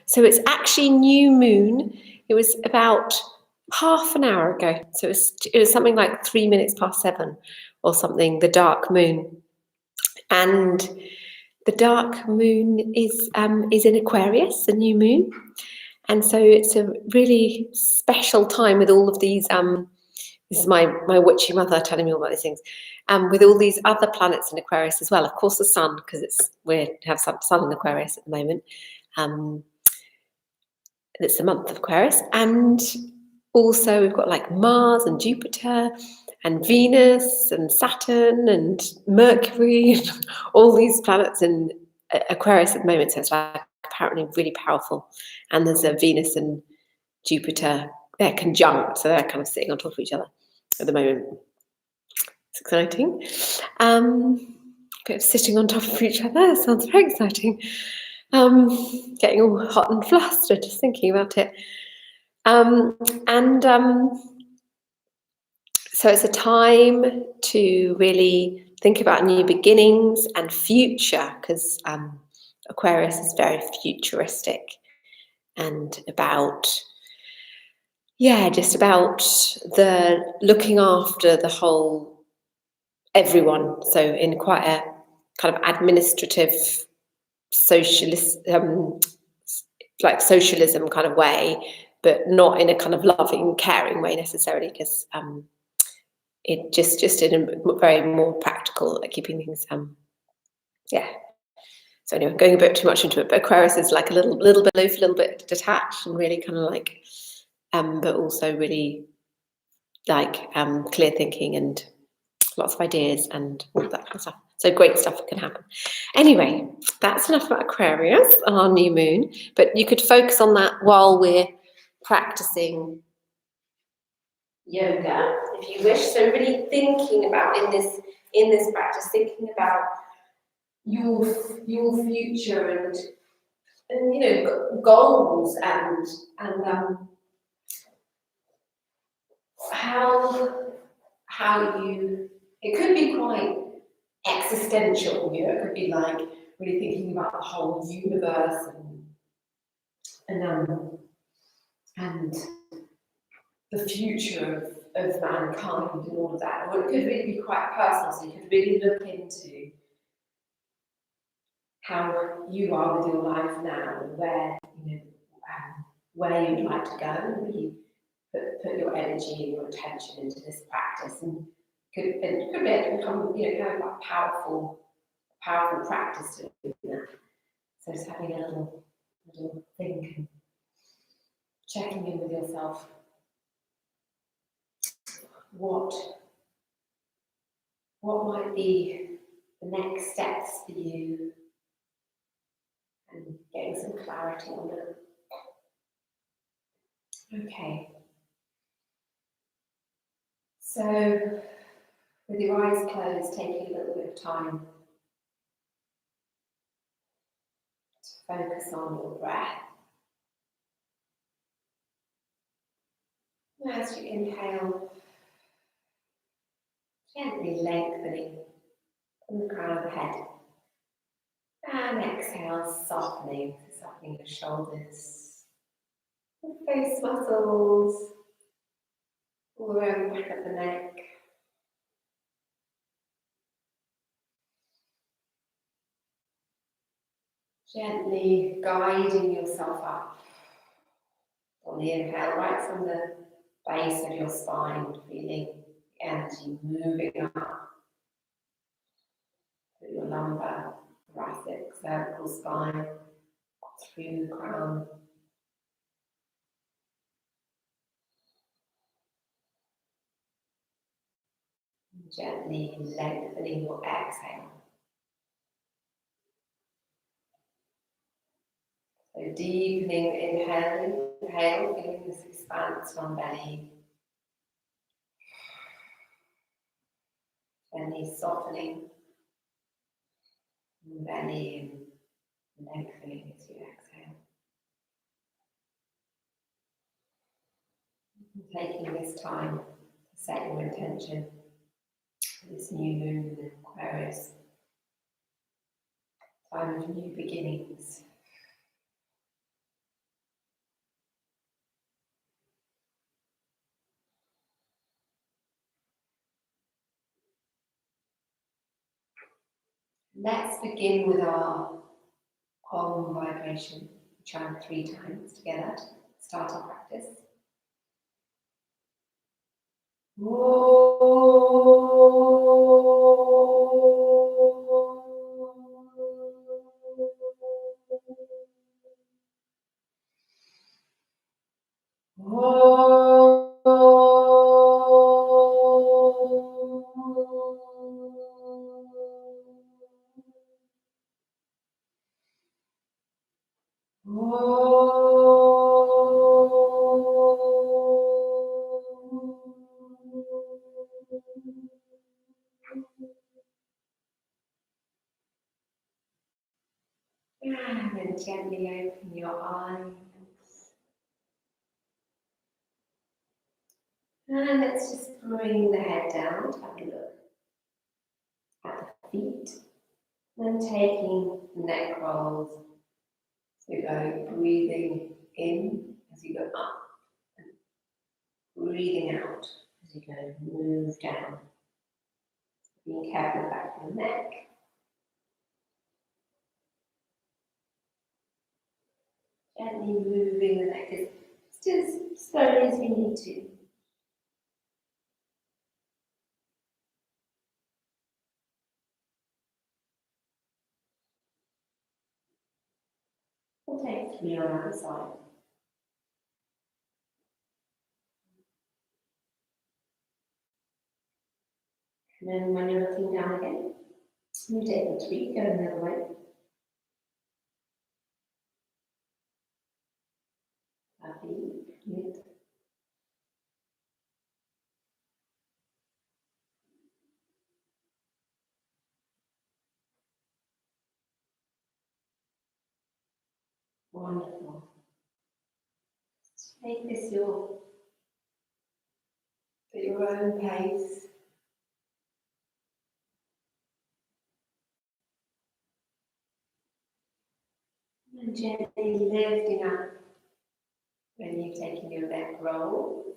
So it's actually new moon. It was about half an hour ago. So it was something like 7 or something, the dark moon. And the dark moon is in Aquarius, the new moon. And so it's a really special time with all of these, this is my witchy mother telling me all about these things, with all these other planets in Aquarius as well. Of course, the sun, because we have some sun in Aquarius at the moment. It's the month of Aquarius. And also we've got like Mars and Jupiter and Venus and Saturn and Mercury and all these planets in Aquarius at the moment. So it's like apparently really powerful. And there's a Venus and Jupiter, they're conjunct, so they're kind of sitting on top of each other at the moment. It's exciting. Bit of sitting on top of each other, sounds very exciting. Getting all hot and flustered just thinking about it. So it's a time to really think about new beginnings and future, because Aquarius is very futuristic and about, just about the looking after the whole everyone. So in quite a kind of administrative, socialist, like socialism kind of way, but not in a kind of loving, caring way necessarily, because it just in a very more practical, like keeping things, So anyway, going a bit too much into it, but Aquarius is like a little bit aloof, a little bit detached, and really kind of like, but also really like clear thinking and lots of ideas and all that kind of stuff. So great stuff can happen. Anyway, that's enough about Aquarius, our new moon, but you could focus on that while we're practicing yoga, if you wish. So really thinking about in this practice, thinking about your future and goals and how you, it could be quite existential, it could be like really thinking about the whole universe and the future of mankind and all of that. Or it could really be quite personal, so you could really look into how you are with your life now, and where you'd like to go, and really put your energy and your attention into this practice, and could become kind of like powerful practice to do that. So just having a little think and checking in with yourself. What might be the next steps for you, and getting some clarity on that. Okay. So with your eyes closed, taking a little bit of time to focus on your breath. And as you inhale, gently lengthening from the crown of the head. And exhale, softening your shoulders, the face muscles, all around the back of the neck. Gently guiding yourself up on the inhale, right from the base of your spine, feeling the energy moving up through your lumbar, thoracic, cervical spine, through the crown. Gently lengthening your exhale. So deepening inhale, feeling this expanse from belly. Gently softening belly and lengthening as you exhale. Taking this time to set your intention for this new moon in Aquarius. Time of new beginnings. Let's begin with our Om vibration. Chant 3 times together to start our practice. And then gently open your eyes. And let's just bring the head down to have a look at the feet. Then taking neck rolls. So you go breathing in as you go up, and breathing out as you go move down. Being careful of the back of your neck. Gently moving the neck just as slowly as you need to. We'll take 3 on either side. And then when you're looking down again, you take the 3, go the other way. Lovely. Good. Wonderful. Make this at your own pace. And gently lifting up when you've taken your neck roll.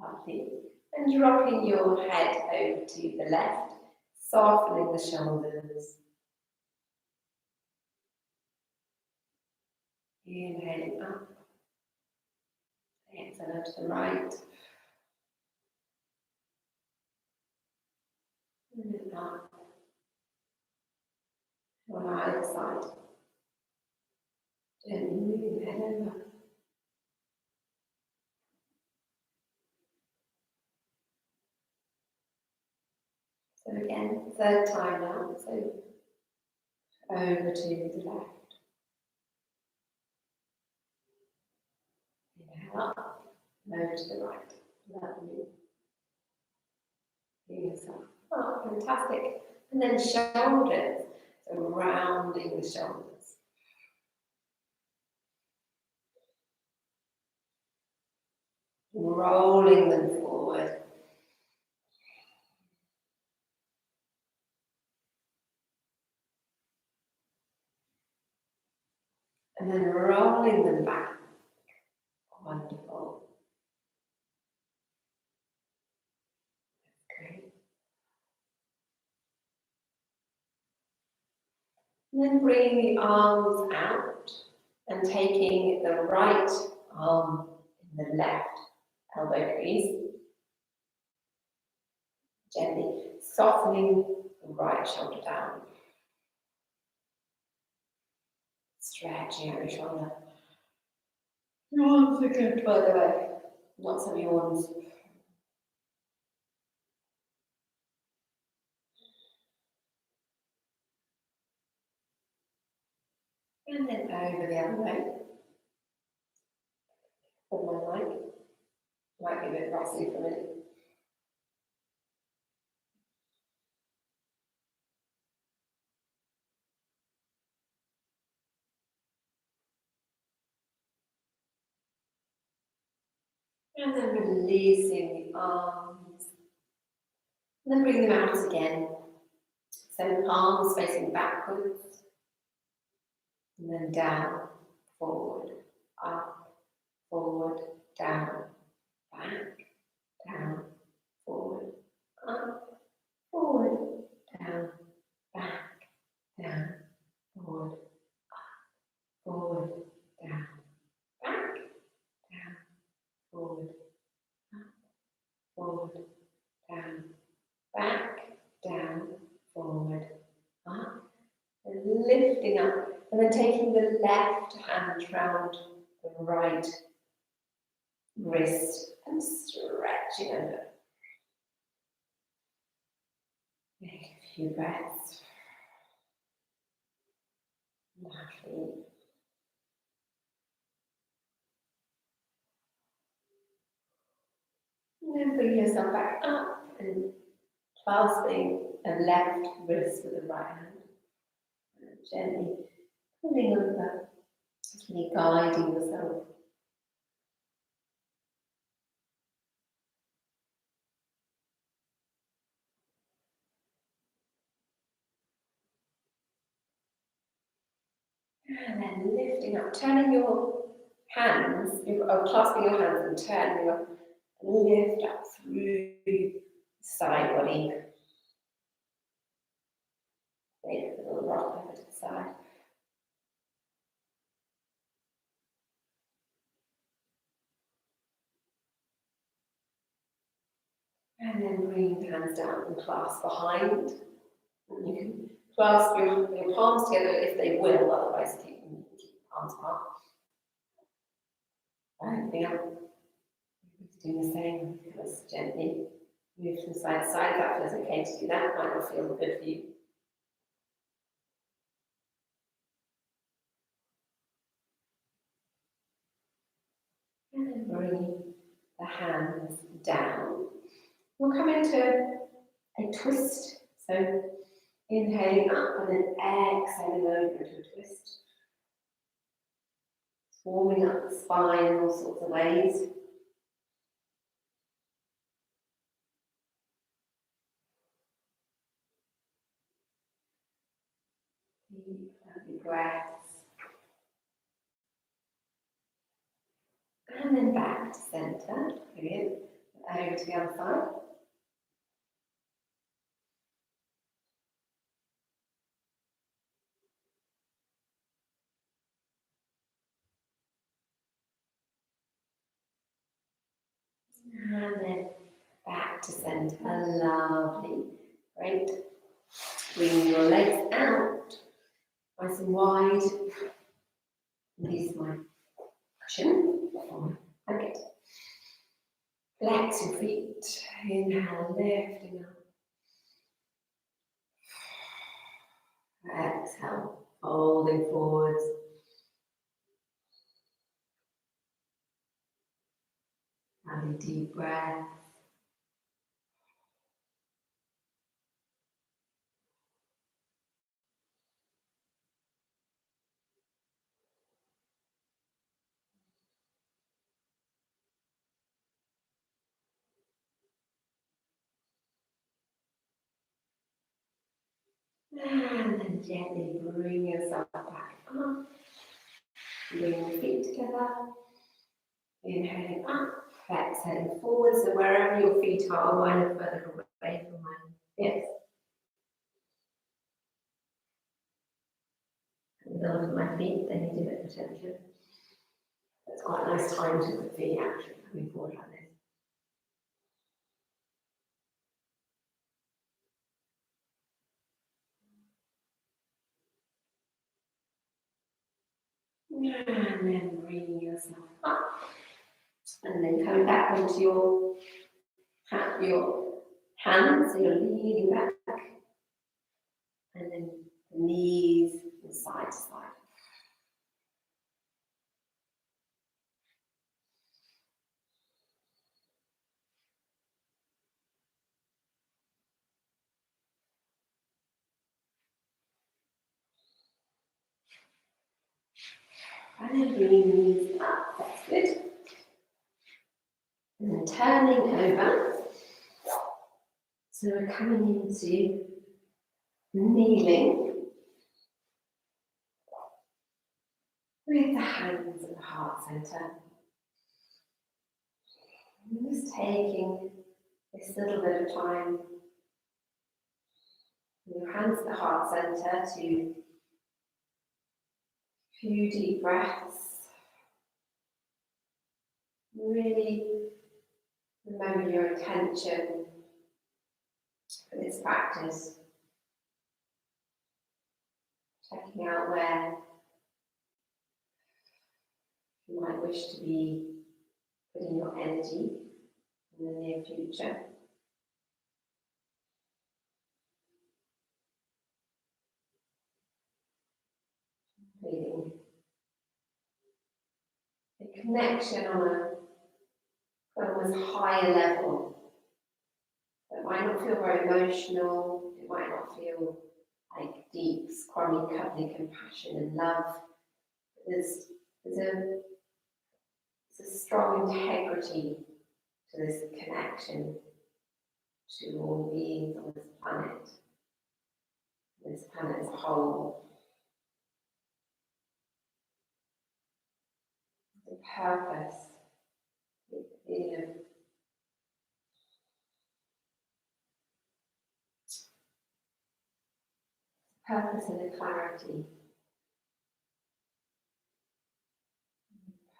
Lovely. And dropping your head over to the left, softening the shoulders. Inhaling up. Exhale to the right. And then up. On either side. Gently moving the head over. So again, 3rd time now. So over to the left. Inhale up. Over to the right. Lovely. Yourself. Oh, fantastic. And then shoulders. So rounding the shoulders. Rolling them forward. And then rolling them back. Wonderful. Great. And then bringing the arms out and taking the right arm in the left elbow crease. Gently softening the right shoulder down. Stretching out your shoulder. Yawns are good, by the way. Lots of yawns. And then over the other way. Hold my mic. Might be a bit rusty for a minute. And then releasing the arms. And then bring them out again. So palms facing backwards. And then down, forward, up, forward, down, back, down, forward, up, forward, down, back, lifting up, and then taking the left hand round the right wrist and stretching over. Take a few breaths. Lovely. And then bring yourself back up and clasping the left wrist with the right hand. And gently pulling over, gently guiding yourself. And then lifting up, turning your hands, clasping your hands and turning up, and lift up through the side body. Make a little rock over to the side. And then bring the hands down and clasp behind. And you can clasp your palms together if they will, otherwise keep your palms apart. Opening up. Doing the same, just gently move from side to side. If that feels okay to do that, might not feel good for you. And then bring the hands down. We'll come into a twist. So inhaling up and then exhaling over into a twist. Warming up the spine in all sorts of ways. Deep, lovely breaths. And then back to centre. Brilliant. Over to the other side. And then back to centre. Lovely. Great. Bring your legs out. Nice and wide. Use my cushion for my blanket. Flex your feet. Inhale, lifting up. Exhale, folding forwards. Having deep breath. And then gently bring yourself back up. Bring your feet together. Inhaling up, exhaling forward. So wherever your feet are, one further away from my hips. The middle of my feet, they need a bit of attention. It's quite a nice time to the feet actually coming forward like this. And then bringing yourself up. And then coming back onto your hands, so you're leaning back. And then the knees from side to side. And then bringing the knees up, that's good. And then turning over. So we're coming into kneeling with the hands at the heart centre. And just taking this little bit of time with your hands at the heart centre to few deep breaths. Really remember your intention for this practice. Checking out where you might wish to be putting your energy in the near future. Feeling a connection on a almost higher level. It might not feel very emotional, it might not feel like deep, scrummy, cuddly compassion and love. There's a strong integrity to this connection to all beings on this planet as a whole. The purpose, purpose and the clarity.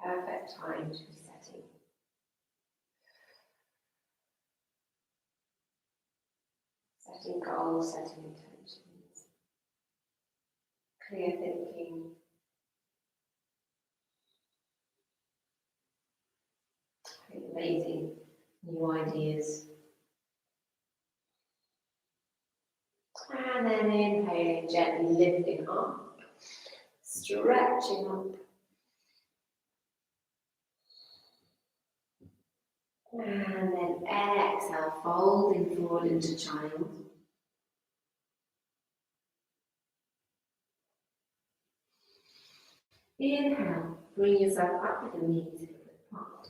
Perfect time to be setting goals, setting intentions, clear thinking, amazing new ideas. And then inhaling, gently lifting up, stretching up. And then exhale, folding forward into child. Inhale, bring yourself up with the knees apart.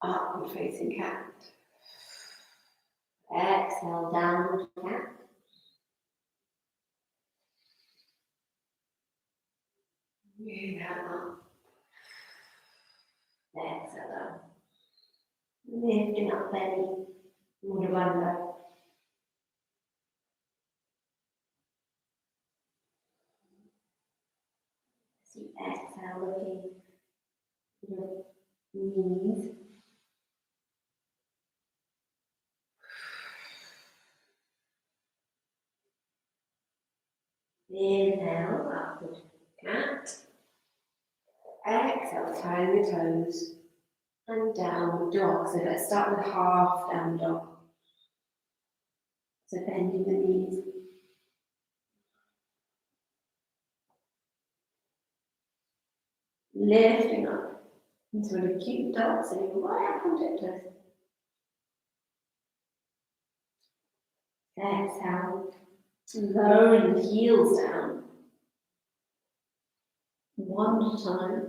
Upward facing cat. Exhale, downward cat. Inhale up. Exhale down. Lifting up belly, mudavanda. So exhale, looking your knees. Inhale, upward cat. Exhale, tying the toes. And downward dog. So let's start with half down dog. So bending the knees. Lifting up into an acute dog, so you're right up on tiptoes. Exhale, lowering the heels down. One at a time.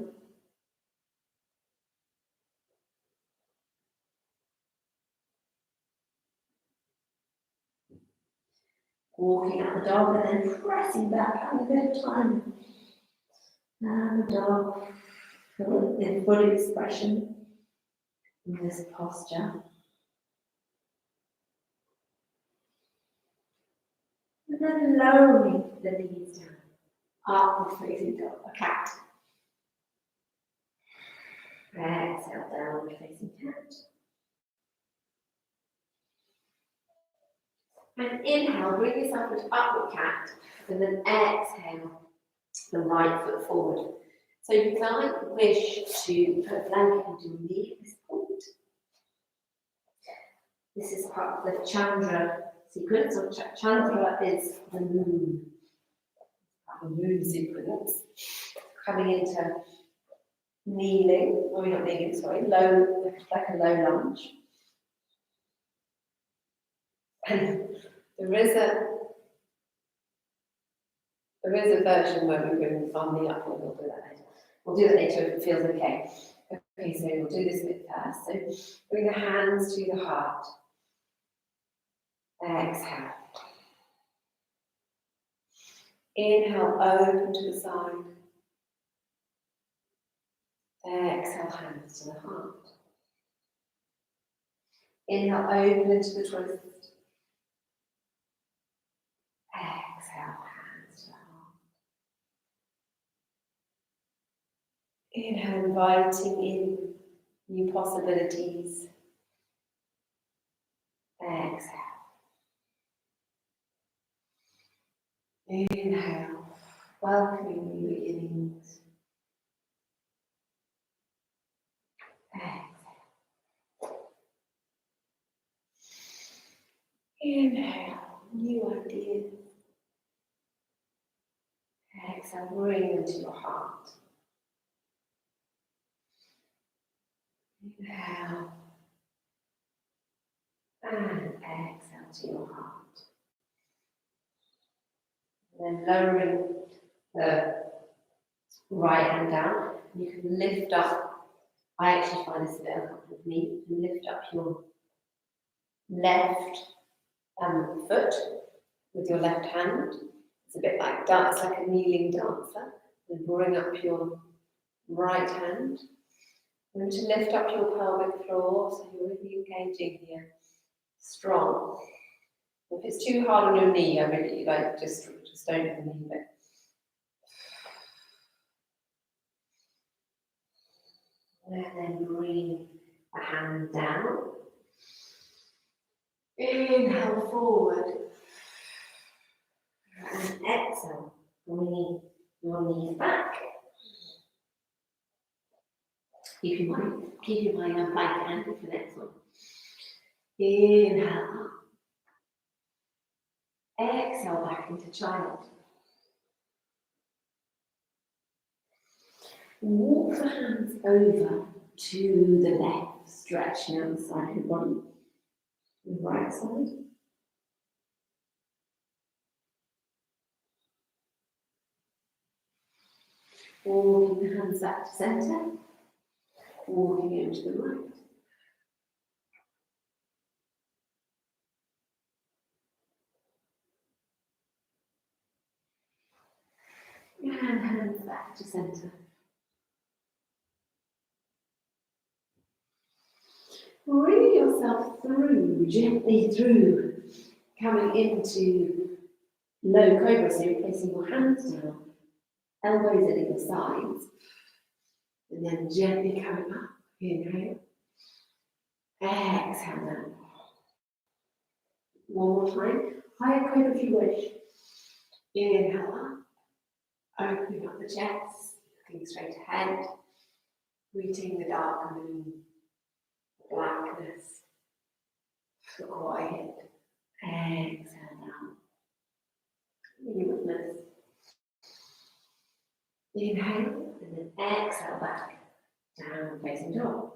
Walking up the dog and then pressing back, having a bit of time. And the dog, in full expression in this posture. And then lowering the knees down. Upward facing dog, a cat. Exhale, downward facing cat. And inhale, bring yourself into upward cat. And then exhale, the right foot forward. So you might wish to put a blanket on your knee at this point. This is part of the Chandra sequence, or Chandra is the moon. The moon sequence. Coming into kneeling, or not kneeling, sorry, low, like a low lunge. And there is a version where we bring on the upward. We'll do that later. We'll do that later if it feels okay. Okay, so we'll do this bit first. So bring the hands to the heart. Exhale. Inhale, open to the side. Exhale, hands to the heart. Inhale, open into the twist. Exhale, hands to the heart. Inhale, inviting in new possibilities. Exhale. Inhale, welcoming new beginnings. Exhale. Inhale, new ideas. Exhale, bring them to your heart. Inhale. And exhale to your heart. And then lowering the right hand down, you can lift up. I actually find this a bit uncomfortable for me. You can lift up your left foot with your left hand. It's a bit like dance, like a kneeling dancer. And bring up your right hand. And to lift up your pelvic floor, so you're really engaging here. Strong. If it's too hard on your knee, I really like just don't even leave it. And then bring the hand down. Inhale forward. And exhale, bringing your knees back. Keep in mind I'm plank hand for the next one. Inhale. Exhale back into child. Walk the hands over to the left, stretching out the side of your body. The right side. Walking the hands back to centre. Walking into the right. And hands back to centre. Bring yourself through, gently through, coming into low cobra, so you're placing your hands down, elbows at your sides, and then gently coming up. Inhale. Exhale down. One more time. Higher cobra if you wish. Inhale up. Opening up the chest, looking straight ahead, greeting the dark moon, blackness, the quiet. Exhale down. Newness. Inhale and then exhale back, down facing dog.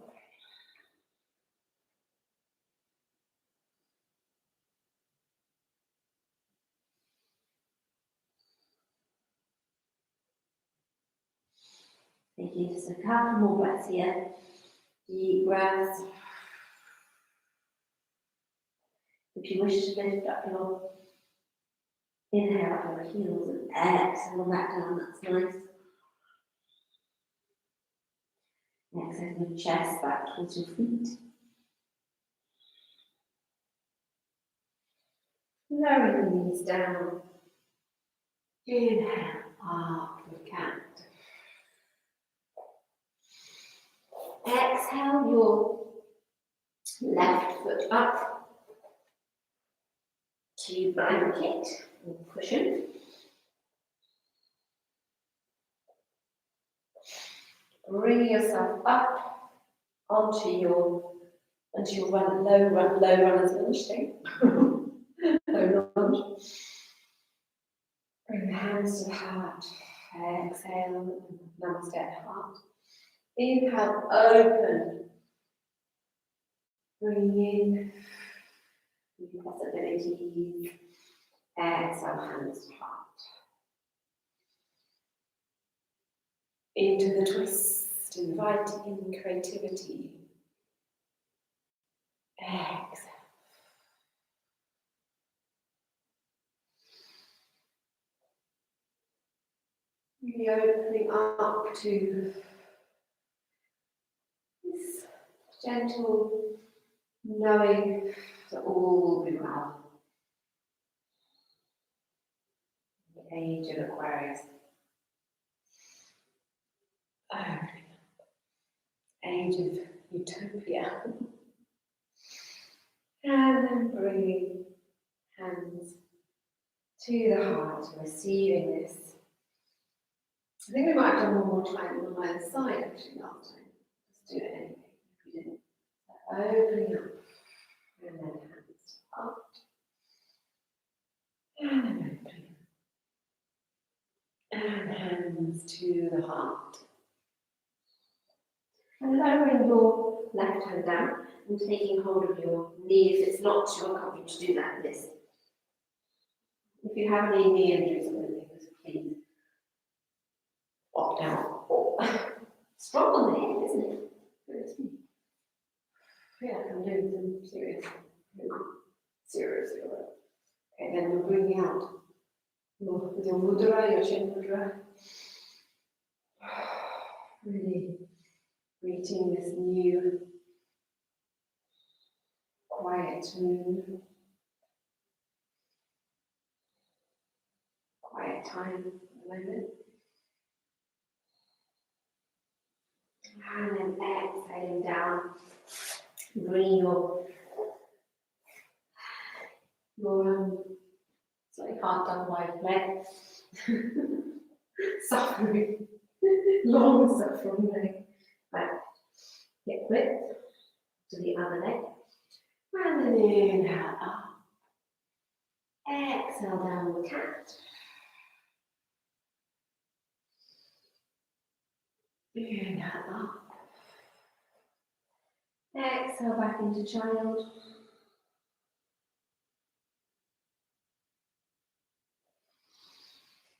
Taking just a couple more breaths here. Deep breaths. If you wish to lift up your inhale up your heels and exhale back down, that's nice. Exhale your chest back towards your feet. Lowering the knees down. Inhale up the cat. Exhale your left foot up to blanket or cushion. Bring yourself up onto your low runner's lunge thing. Low lunge. Bring the hands to the heart. Exhale, namaste at heart. Inhale, open. Bring in new possibilities. Exhale, hands to heart. Into the twist, inviting creativity. Exhale. Really opening up to this gentle knowing that all will be well. The age of Aquarius. Age of utopia. And then bringing hands to the heart, receiving this. I think we might have done one more time on either side actually last time. Let's do it anyway if we didn't. Opening up, and then hands up, and opening up, and hands to the heart. And lowering your left hand down and taking hold of your knee if it's not too uncomfortable to do that. This. If you have any knee injuries or anything, please opt out. Strong on the head, isn't it? Yeah, I'm doing some serious. Okay, then we're bringing out your mudra, your chin mudra. Really creating this new quiet moon, quiet time at the moment. And then exhaling down, bring your slightly hard done wide leg, suffering, long suffering leg, back, hip width to the other leg, and then inhale up, exhale downward cat, inhale up, exhale back into child.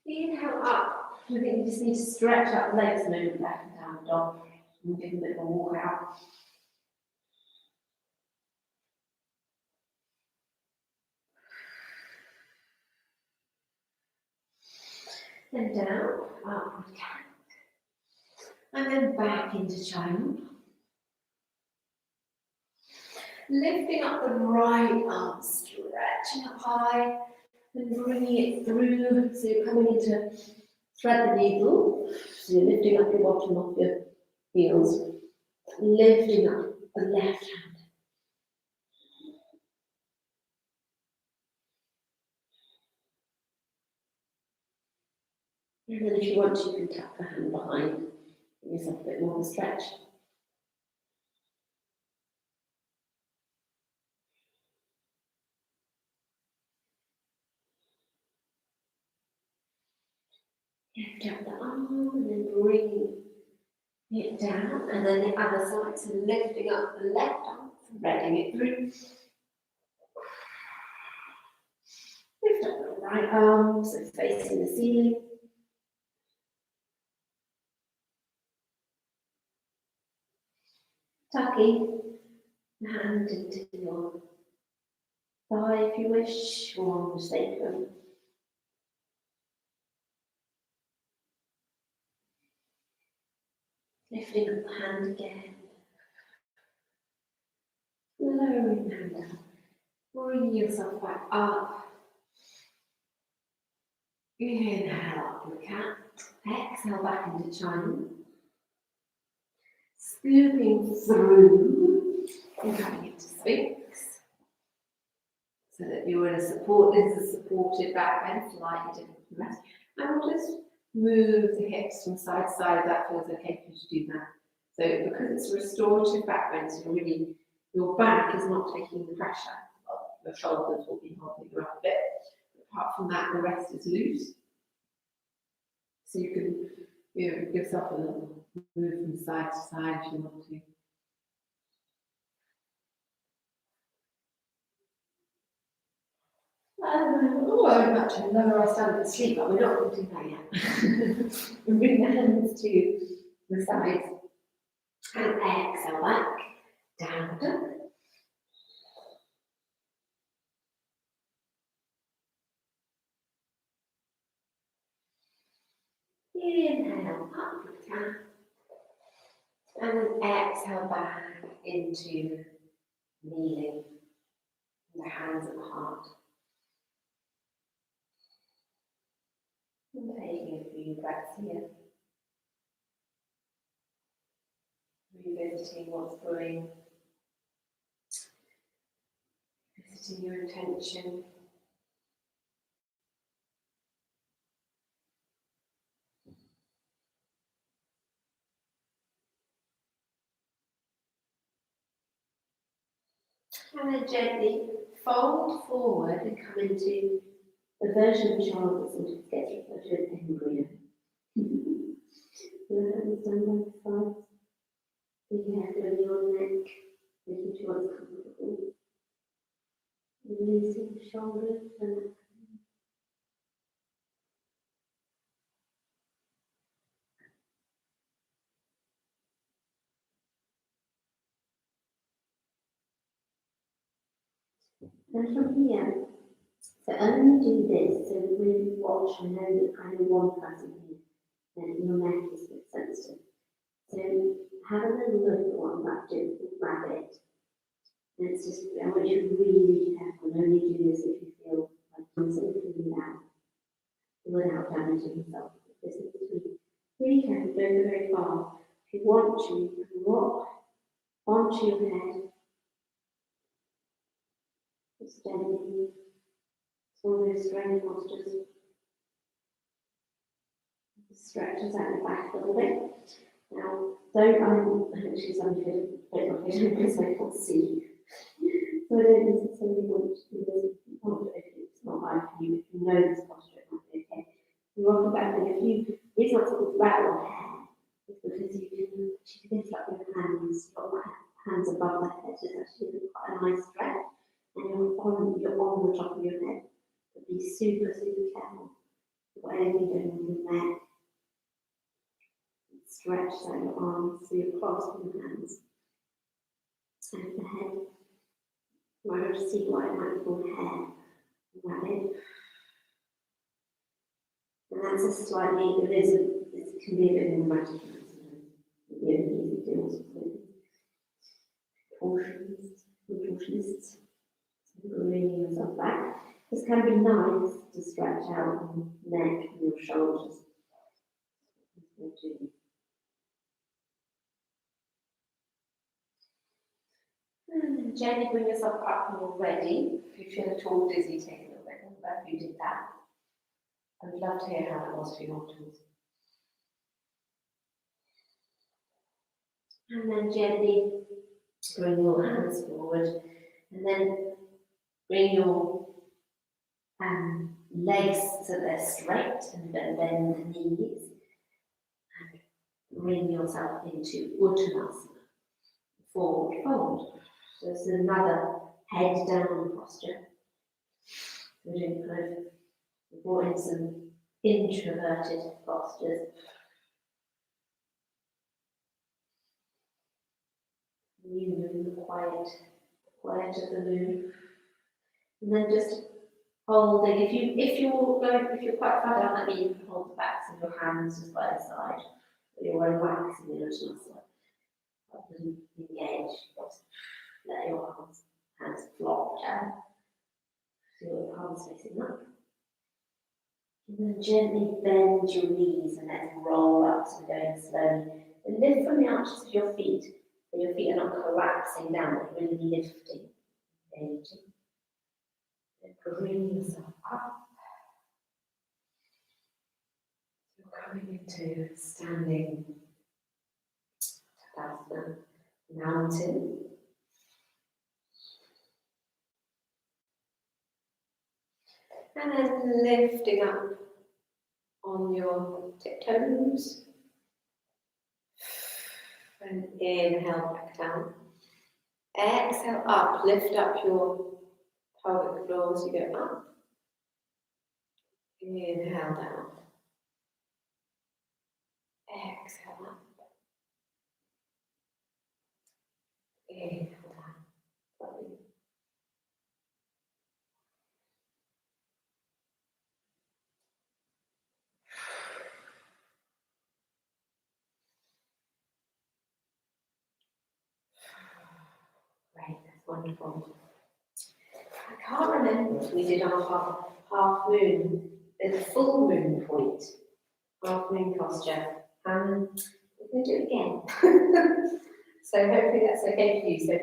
Inhale up. I think you just need to stretch out the legs, move back and down dog, and give a bit of a walk out. Then down, upward cat, and then back into child. Lifting up the right arm, stretching up high, and bringing it through. So you're coming into thread the needle. So you're lifting up your bottom of your heels, lifting up the left hand. And then if you want to, you can tap the hand behind. Give yourself a bit more of a stretch. Lift up the arm and then bring it down, and then the other side, so lifting up the left arm, threading it through. Lift up the right arm, so facing the ceiling. Tucking the hand into your thigh if you wish, or on the sacrum. Lifting up the hand again. Lowering the hand up. Bring yourself back up. Inhale up the cat. Exhale back into child. Scooping through and coming into Sphinx. So that you're in a supported back bend, slightly different from that. And we'll just move the hips from side to side if that feels okay for you to do that. So because it's a restorative back bend, so really your back is not taking the pressure. Your shoulders will be holding you up a bit. Apart from that, the rest is loose. So you can give yourself a little move from side to side if you want to. I'm about to lower our standard sleep, but we're not going to do that yet. And bring the hands to the sides and exhale back, down, down. Inhale up with cat, and then exhale back into kneeling, the hands at the heart. And taking a few breaths here. Revisiting what's brewing. Visiting your intention. And then gently fold forward and come into a version of child that sometimes gets referred to as embryo. The hands down by the sides. Be careful on your neck, making sure it's comfortable. Releasing the shoulders and from here, so only do this, so really watch and know that kind of one person here, and your neck is a bit sensitive. So have a little look at what I'm about to do with rabbit. And it's just, I want you to really be careful and only do this if you feel like something now without damaging yourself. This is really careful, don't go very far. If you want to, you can rock onto your head. Just gently. It's one of those strange postures. Stretches out the back a little bit. Now, don't, actually, some people don't because I can't see. So I don't necessarily want to do this if it's not right for you. If you know this posture, it might be okay. You rock back, and if you, the reason I talk about your hair is because you can lift up your hands, your hands above the head, so it's actually quite a nice stretch, and you're on the top of your head. But be super, super careful. Whatever you're doing with your neck, stretch out your arms so you're clasping your hands. And the head, you're going to see what it might be called hair, rabbit. And that's a slightly, it can be a bit more dramatic. It can be easy to do also contortionists. Bringing yourself back. This can be nice to stretch out your neck and your shoulders. And then gently bring yourself up when you're ready. If you feel at all dizzy, take a little bit longer if you did that. I'd love to hear how that was for you afterwards. And then gently bring your hands forward, and then bring your legs so they're straight, and then bend the knees, and bring yourself into Uttanasana, forward fold. So it's another head down posture. We're doing kind of brought in some introverted postures. New moon, the quiet of the moon. And then just holding, if you're quite far down that knee, you can hold the backs of your hands just by the side. But you're relaxing the Uttanasana. Rather than engage, just let your hands flop down. So your palms facing up. And then gently bend your knees and let them roll up, so we're going slowly. And lift from the arches of your feet, so your feet are not collapsing down, but really lifting, engaging. Then bring yourself up. You're coming into standing Tadasana, mountain. And then lifting up on your tiptoes. And inhale back down. Exhale up, lift up your pelvic floor as you go up. Inhale down. Exhale up. Inhale down. Lovely. Great, that's wonderful. I can't remember if we did our half moon, the full moon point, half moon posture. We're going to do it again. So hopefully that's okay for you. So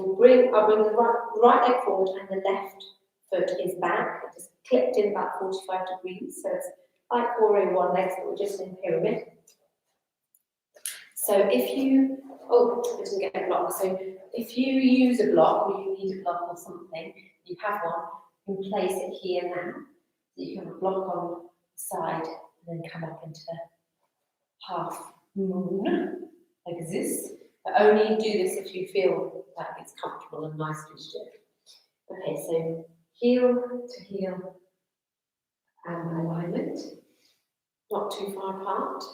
I'll bring the right leg forward and the left foot is back. It just clipped in about 45 degrees. So it's like Warrior One legs, but we're just in pyramid. So if you, oh, I didn't get a block. So if you use a block, or you need a block or something, you have one, you can place it here now. So you can have a block on the side and then come up into half moon, like this. But only do this if you feel like it's comfortable and nice to do. Okay, so heel to heel alignment, not too far apart.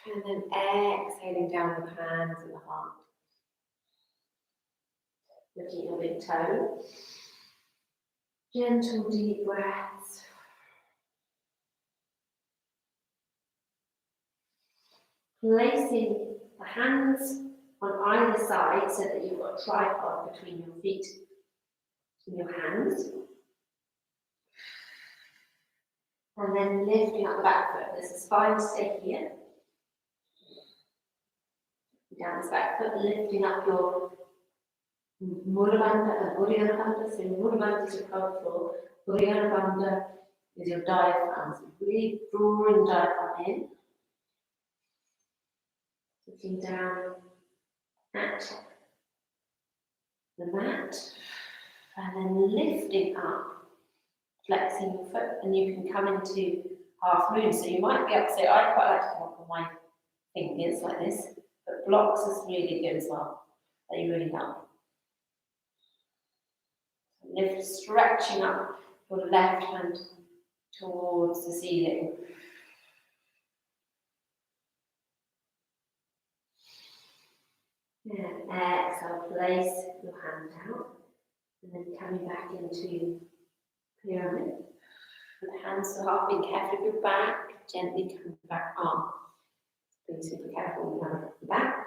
And then exhaling down the hands and the heart. Looking at your big toe. Gentle deep breaths. Placing the hands on either side so that you've got a tripod between your feet and your hands. And then lifting up the back foot. There's a spine stay here. Down this back foot, lifting up your Murabandha and Uddiyana Bandha. So Murabandha is your pelvic floor, Uddiyana Bandha is your diaphragm. So really drawing the diaphragm in. Looking down at the mat. And then lifting up, flexing your foot, and you can come into half moon. So you might be able to say, I quite like to come up on my fingers like this, but blocks is really good as well. They really help. Lift, stretching up your left hand towards the ceiling. And exhale, place your hand out. And then coming back into pyramid. With the hands to heart, being careful of your back, gently coming back up. Being super careful with the back.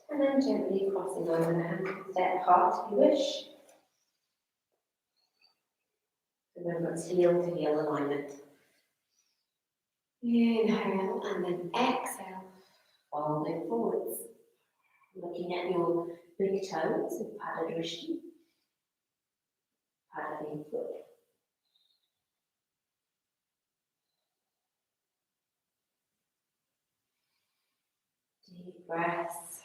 And then gently crossing over the hand to the heart if you wish. Remember, it's heel to heel alignment. Inhale and then exhale, folding forwards. Looking at your big toes, Pada Drishti, Pada foot. Deep breaths.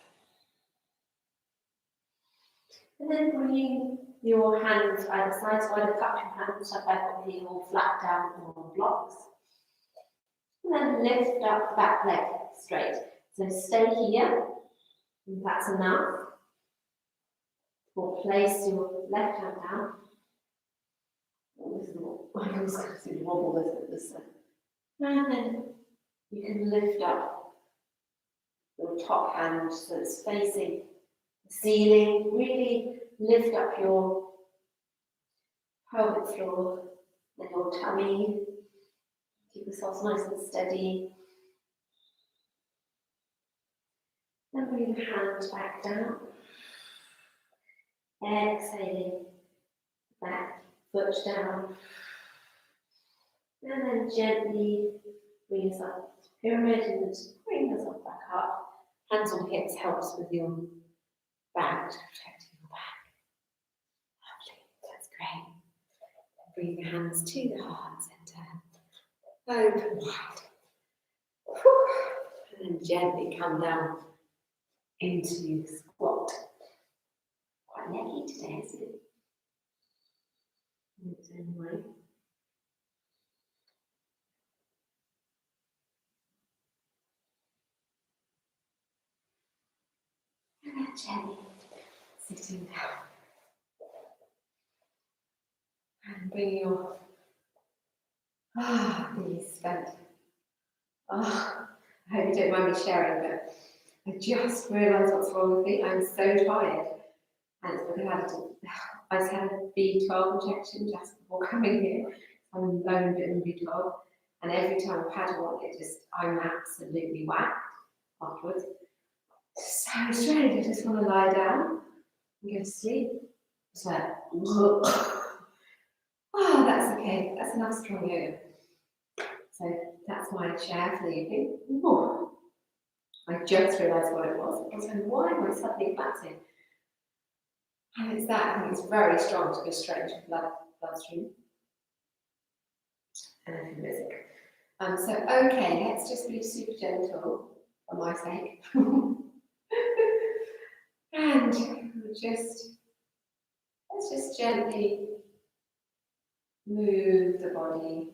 And then bringing your hands either side, so either cup your hands up by the heel or flat down on blocks. And then lift up the back leg straight. So stay here, and that's enough. Or place your left hand down. Oh, this is not, I was going to see the wobble this side. And then you can lift up your top hand so it's facing the ceiling. Really lift up your pelvic floor and your tummy. Keep yourself nice and steady. Then bring the hand back down. Exhaling, back foot down. And then gently bring yourself to pyramid and bring yourself back up. Hands on hips helps with your back, protecting your back. Lovely, that's great. Bring your hands to the heart center. Open wide. And then gently come down into squat. Quite leggy today, isn't it? In its own way. And then gently sitting down. And bring your knees bent. I hope you don't mind me sharing, but I just realised what's wrong with me. I'm so tired. And it's because I just had a B12 injection just before coming here. I'm low in vitamin B12. And every time I've had one, I'm absolutely whacked afterwards. So strange, I just want to lie down and go to sleep. It's like, that's okay. That's enough strong yoga. So that's my chair for the evening. Ooh. I just realised what it was. I was like, why am I suddenly collapsing? And it's that, I think it's very strong to go straight into the bloodstream. And I feel music. So, okay, let's just be super gentle. for my sake. And let's just gently move the body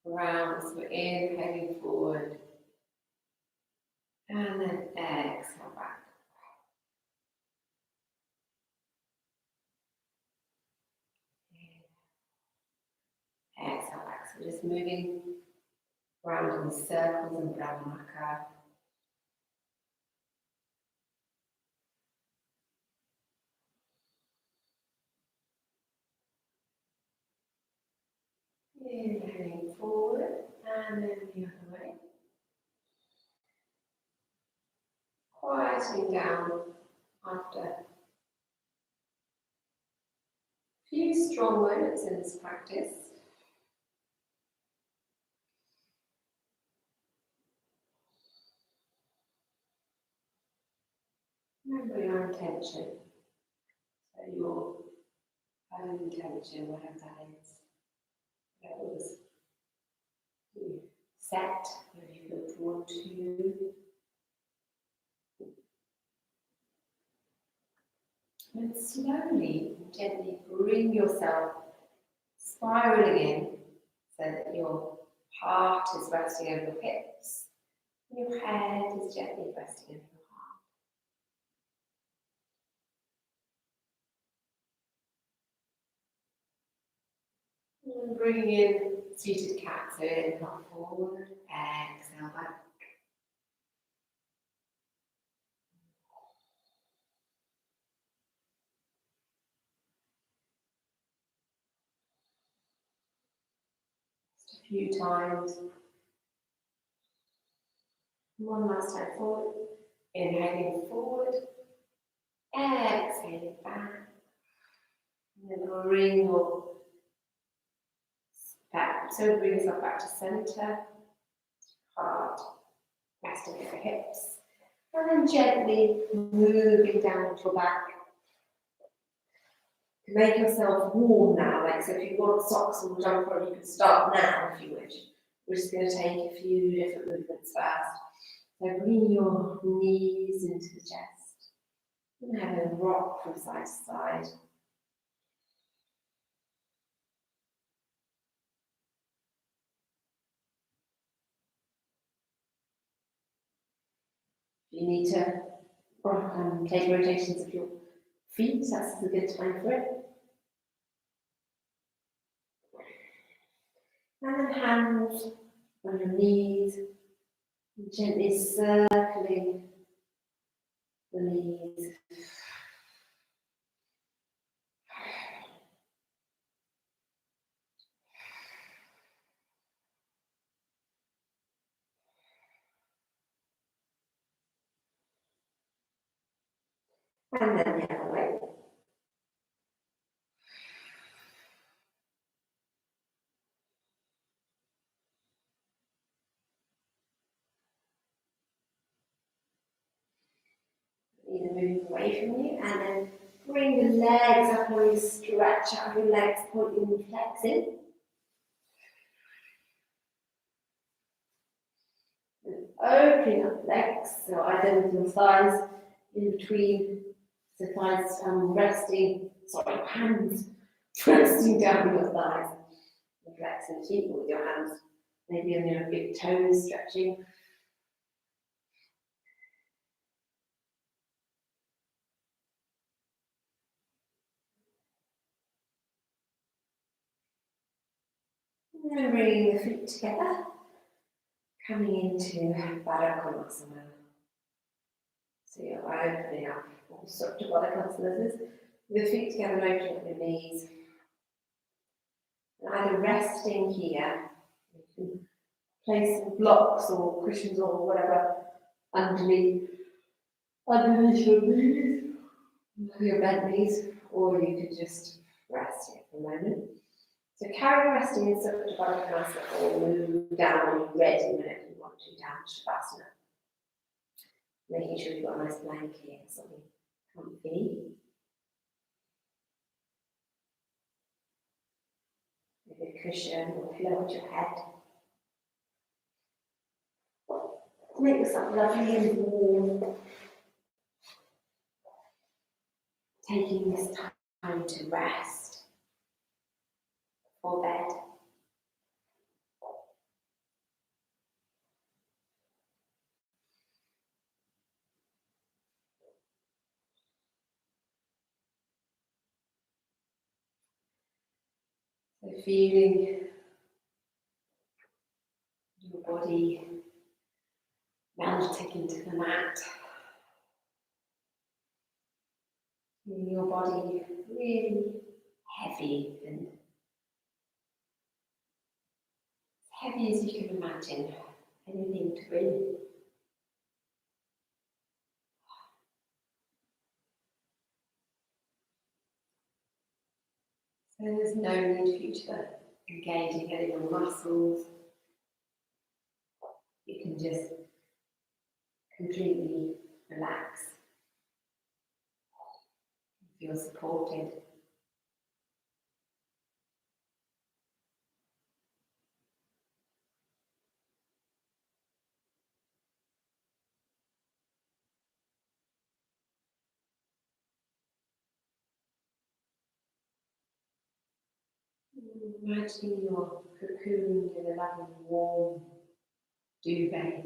around. So we're inhaling forward and then exhale back. Exhale back. So just moving around in circles and Brahmaka. Inhaling forward and then the other way. Quieting down after a few strong moments in this practice. Remember your intention. So your own intention, whatever that is. That was set, where you feel drawn to. And slowly and gently bring yourself spiraling in so that your heart is resting over your hips. And your head is gently resting over your heart. And bringing in seated cat, so inhale forward, exhale back. Just a few times. One last time forward, inhaling forward, exhaling back. And then bring your back, so bring yourself back to center, heart resting over hips, and then gently moving down to your back. Make yourself warm now, like so if you want socks or jumper, you can start now if you wish. We're just going to take a few different movements first. So bring your knees into the chest and have a rock from side to side. If you need to take rotations of your feet, that's a good time for it. And then hands on your knees, gently circling the knees. And then the other way. Either move away from you and then bring the legs up and you stretch out your legs, pointing and flexing. And opening up the legs, so either with your thighs in between, so thighs hands resting down your thighs. And flexing the feet with your hands, maybe on your big toes stretching. And then bringing the feet together, coming into Baddha Konasana. So you're opening up all sorts of other consonations. With the feet together and opening up your knees. And either resting here, you can place some blocks or cushions or whatever underneath your knees, your bent knees, or you could just rest here for a moment. So carry resting in Supta Baddha Konasana or move down when you're ready whenever you want to down to Shavasana. Making sure you've got a nice blanket or something comfy. Maybe a cushion or pillow at your head. Make yourself lovely and warm. Taking this time to rest before bed. So feeling your body melting into the mat. Feeling your body really heavy and as heavy as you can imagine. Anything to really so there's no need for you to engage in any of your muscles. You can just completely relax. Feel supported. Imagining your cocoon in a lovely warm duvet,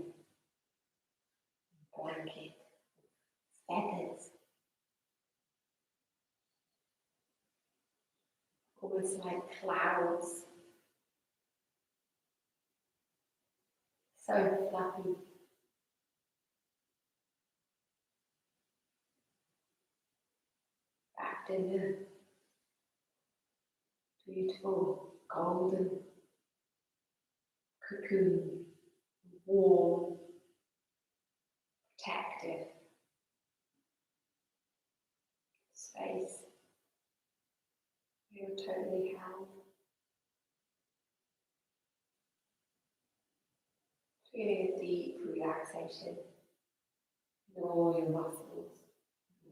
blanket, feathers, almost like clouds, so fluffy. Wrapped in a beautiful golden cocoon, warm, protected space. You're totally held. Feeling a deep relaxation in all your muscles,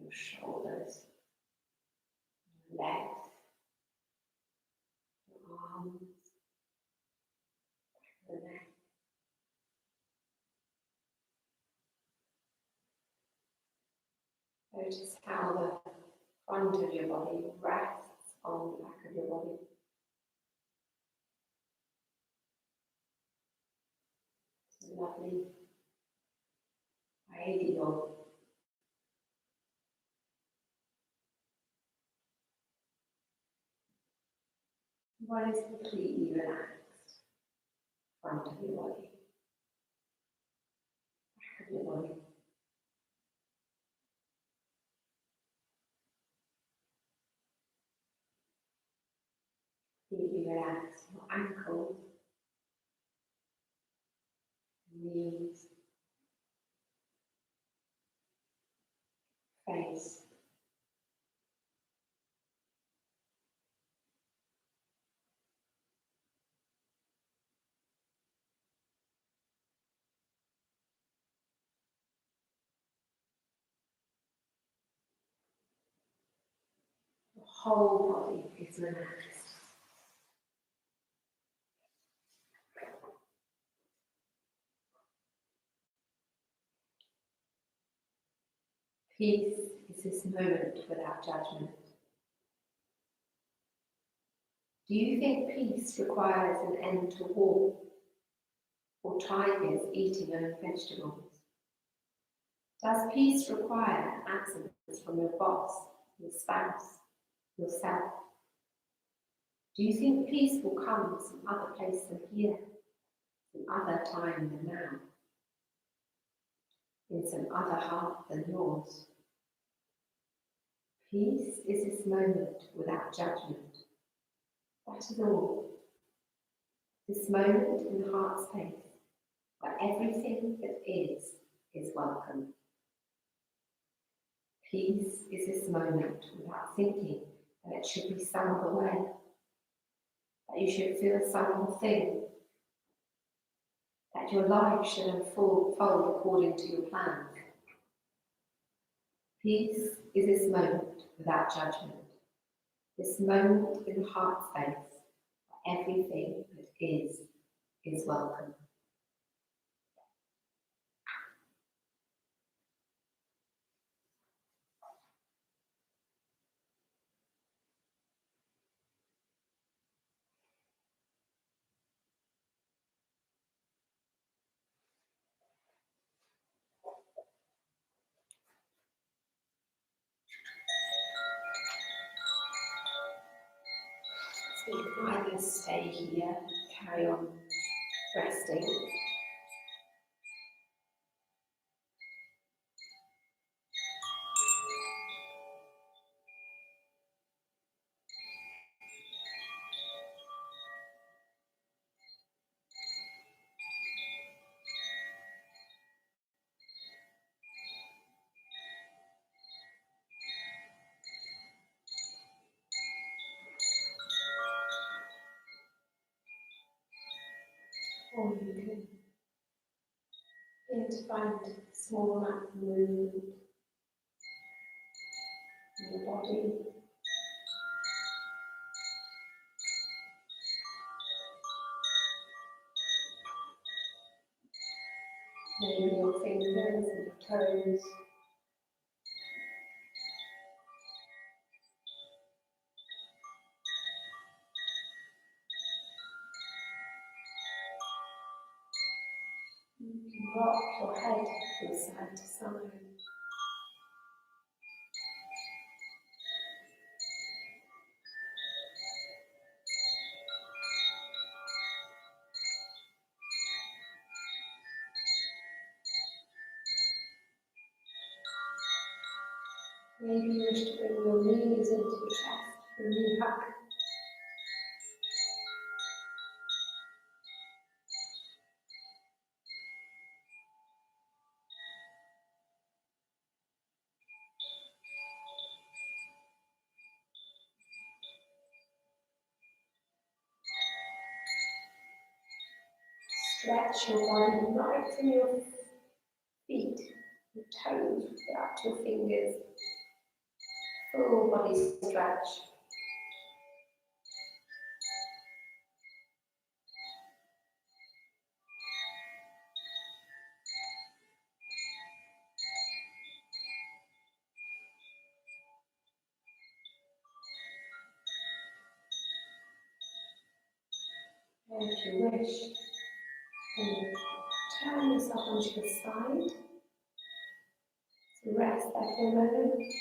your shoulders, your legs, your arms, the neck. Notice how the front of your body rests on the back of your body. It's a lovely ideal. One is completely relaxed. Front of your body, back of your body. Completely relax your ankles, knees, face. The whole body is relaxed. Peace is this moment without judgment. Do you think peace requires an end to war, or tigers eating only vegetables? Does peace require absence from your boss, your spouse, yourself? Do you think peace will come some other place than here, some other time than now, in some other heart than yours? Peace is this moment without judgment. That is all. This moment in the heart space, where everything that is welcome. Peace is this moment without thinking that it should be some other way, that you should feel some other thing, that your life should unfold according to your plan. Peace is this moment without judgment, this moment in the heart space where everything that is welcome. You can either stay here, carry on resting, or you can begin to find small amounts of movement in your body. Maybe your fingers and your toes. You can rock your head from side to side. Maybe you wish to bring your knees into your chest, your knee hug. Stretch your body right from your feet, your toes, up to your fingers. Full body stretch. And if you wish, then turn yourself onto the side. So rest there for a moment.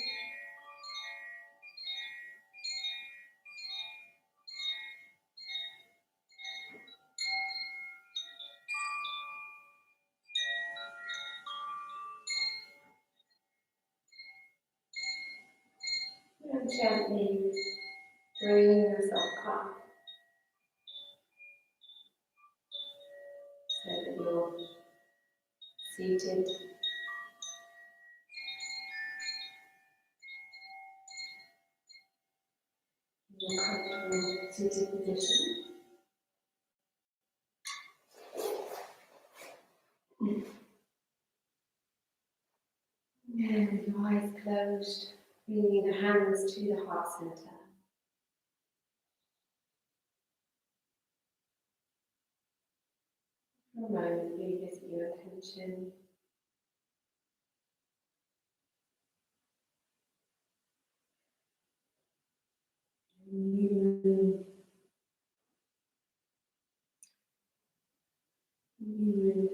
And gently bring yourself up so that you're seated. In your comfortable seated position. And with your eyes closed, bringing the hands to the heart center. For a moment, revisit your attention. You move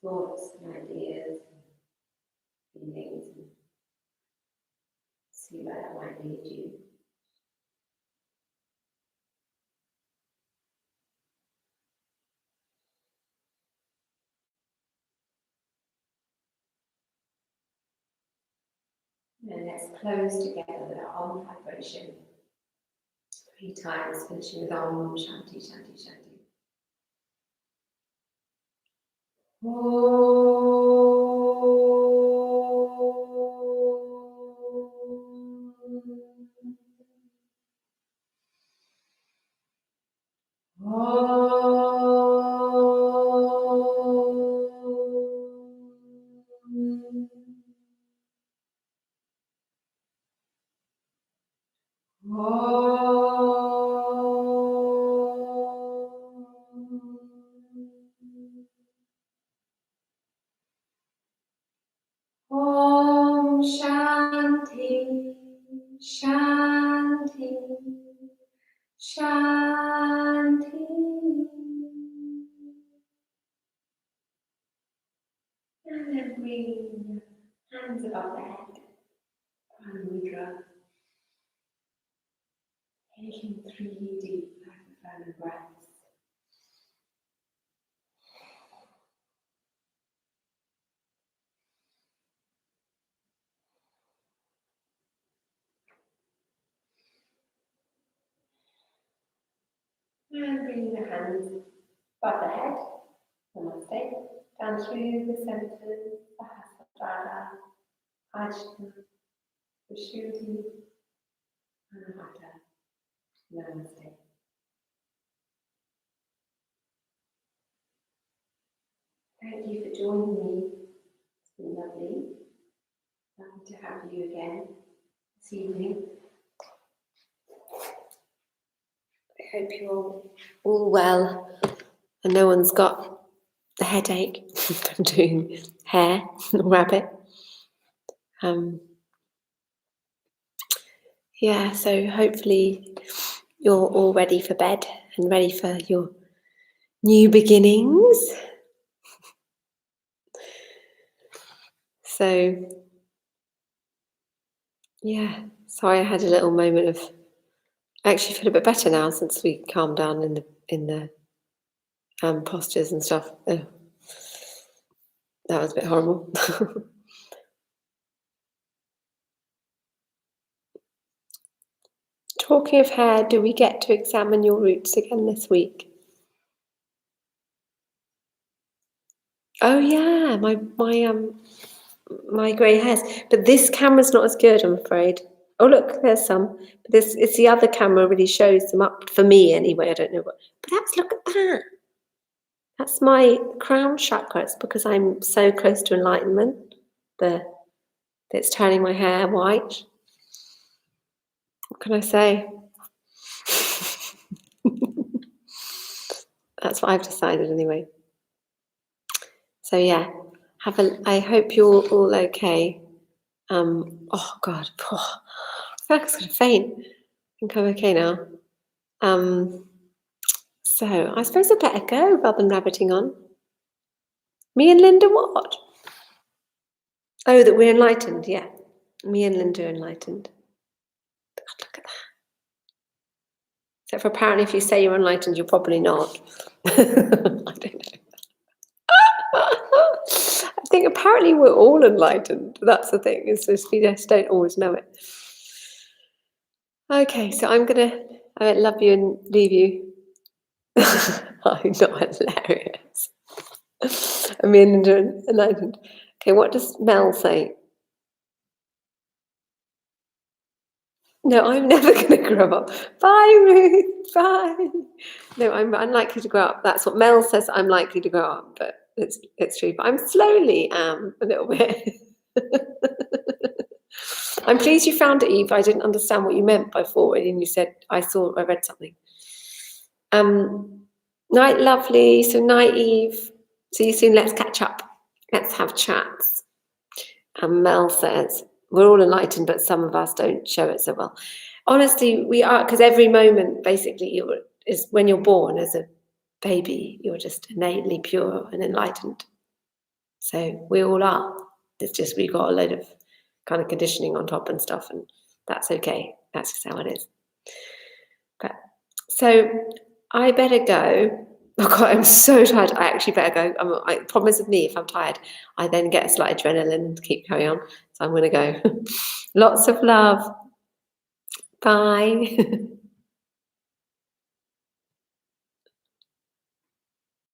thoughts and ideas and feelings and see where that might lead you. And let's close together with our Om vibration. 3 times, finishing with Om, Shanti, Shanti, Shanti. Om Shanti, Shanti, Shanti. And then bring hands above the head, Prana Mudra. Taking 3 deep breaths. and breaths. And bring the hands above the head, namaste, down through the centers, Sahasrara, Ajna, Vishuddhi, Anahata, Namaste. Thank you for joining me. It's been lovely. Lovely to have you again this evening. I hope you're all well and no one's got the headache from doing hair or rabbit. Yeah, so hopefully you're all ready for bed and ready for your new beginnings. So, yeah, sorry I had a little moment of. I actually feel a bit better now since we calmed down in the postures and stuff. Oh, that was a bit horrible. Talking of hair, do we get to examine your roots again this week? Oh yeah, my grey hairs. But this camera's not as good, I'm afraid. Oh look, there's some. But it's the other camera really shows them up for me anyway. I don't know what. But look at that. That's my crown chakra. It's because I'm so close to enlightenment. It's turning my hair white. What can I say? That's what I've decided anyway. So yeah, I hope you're all okay. Oh God, I feel like I was gonna faint. I think I'm okay now. So I suppose I better go rather than rabbiting on. Me and Linda what? Oh, that we're enlightened, yeah. Me and Linda are enlightened. God, look at that. Except for apparently if you say you're enlightened, you're probably not. I don't know. I think apparently we're all enlightened. That's the thing, is just we just don't always know it. Okay, so I love you and leave you. I'm not hilarious. I mean, enlightened. Okay, what does Mel say? No, I'm never going to grow up. Bye, Ruth. Bye. No, I'm unlikely to grow up. That's what Mel says. I'm likely to grow up, but it's true. But I'm slowly a little bit. I'm pleased you found it, Eve. I didn't understand what you meant by forward, and you said I read something. Night, lovely. So night, Eve. See you soon. Let's catch up. Let's have chats. And Mel says, we're all enlightened, but some of us don't show it so well. Honestly, we are, because every moment, basically, is when you're born as a baby, you're just innately pure and enlightened. So we all are. It's just we got a load of kind of conditioning on top and stuff, and that's okay. That's just how it is. But so I better go. Oh God, I'm so tired. I actually better go. I promise with me, if I'm tired, I then get a slight adrenaline to keep carrying on. So I'm going to go. Lots of love. Bye.